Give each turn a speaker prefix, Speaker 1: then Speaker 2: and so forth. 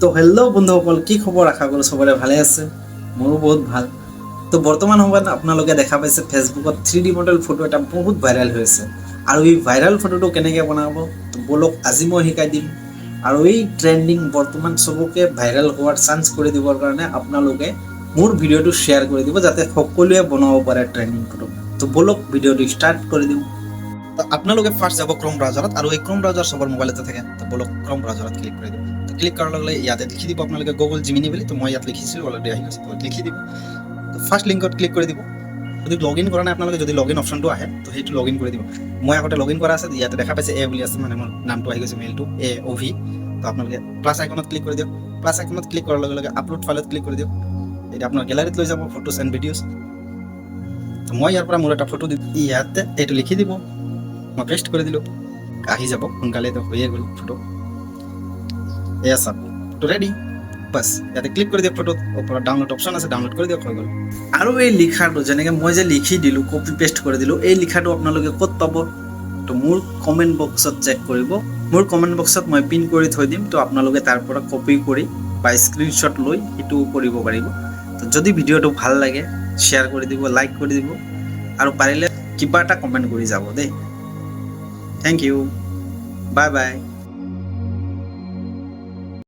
Speaker 1: তো হেল্ল' বন্ধুসকল, কি খবৰ? আশা কৰোঁ চবৰে ভালে আছে। মোৰো বহুত ভাল। তো বৰ্তমান সময়ত আপোনালোকে দেখা পাইছে ফেচবুকত 3D মডেল ফটো এটা বহুত ভাইৰেল হৈ আছে। আৰু এই ভাইৰেল ফটোটো কেনেকৈ বনাব, তো বলক আজি মই শিকাই দিম। আৰু এই ট্ৰেণ্ডিং বৰ্তমান চবকে ভাইৰেল হোৱাৰ চান্স কৰি দিবৰ কাৰণে আপোনালোকে মোৰ ভিডিঅ'টো শ্বেয়াৰ কৰি দিব, যাতে সকলোৱে বনাব পাৰে ট্ৰেণ্ডিং ফটো। তো বলক ভিডিঅ'টো ষ্টাৰ্ট কৰি দিওঁ। তো আপোনালোকে ফাৰ্ষ্ট যাব ক্ৰম ব্ৰাউজাৰত, আৰু এই ক্ৰম ব্ৰাউজাৰ চবৰ মোবাইলতে থাকে। তো বলক ক্ৰম ব্ৰাউজাৰত ক্লিক কৰি দিওঁ। তো ক্লিক কৰাৰ লগে লগে ইয়াতে লিখি দিব আপোনালোকে গুগল জিমিনি বুলি। তো মই ইয়াত লিখিছিলোঁ, অলৰেডি আহি গৈছে, তো লিখি দিব। তো ফাৰ্ষ্ট লিংকত ক্লিক কৰি দিব। যদি লগ ইন কৰা নাই আপোনালোকে, যদি লগ ইন অপশ্যনটো আহে তো সেইটো লগ ইন কৰি দিব। মই আগতে লগ ইন কৰা আছে, ইয়াতে দেখা পাইছে এ বুলি আছে, মানে মোৰ নামটো আহি গৈছে, মেইলটো AOV। তো আপোনালোকে প্লাছ আইকনত ক্লিক কৰি দিয়ক। প্লাছ আইকনত ক্লিক কৰাৰ লগে লগে আপলোড ফাইলত ক্লিক কৰি দিয়ক। এতিয়া আপোনাৰ গেলাৰীত লৈ যাব ফটোজ এণ্ড ভিডিঅ'জ। তো মই ইয়াৰ পৰা মোৰ এটা ফটো ইয়াতে এইটো লিখি দিব, মই পেষ্ট কৰি দিলোঁ, আহি যাব সোনকালে। তো হৈয়ে গ'ল ফটো, এয়া চাওক ফটো ৰেডি। বাছ ইয়াতে ক্লিক কৰি দিয়ক, ফটোত ওপৰত ডাউনলোড অপশ্যন আছে, ডাউনলোড কৰি দিয়ক, হৈ গ'ল। আৰু এই লিখাটো যেনেকৈ মই যে লিখি দিলোঁ, কপি পেষ্ট কৰি দিলোঁ, এই লিখাটো আপোনালোকে ক'ত পাব? তো মোৰ কমেণ্ট বক্সত চেক কৰিব। মোৰ কমেণ্ট বক্সত মই পিন কৰি থৈ দিম। তো আপোনালোকে তাৰ পৰা কপি কৰি বা স্ক্ৰীনশ্বট লৈ সেইটো কৰিব পাৰিব। তো যদি ভিডিঅ'টো ভাল লাগে শ্বেয়াৰ কৰি দিব, লাইক কৰি দিব, আৰু পাৰিলে কিবা এটা কমেণ্ট কৰি যাব দেই। Thank you, bye by.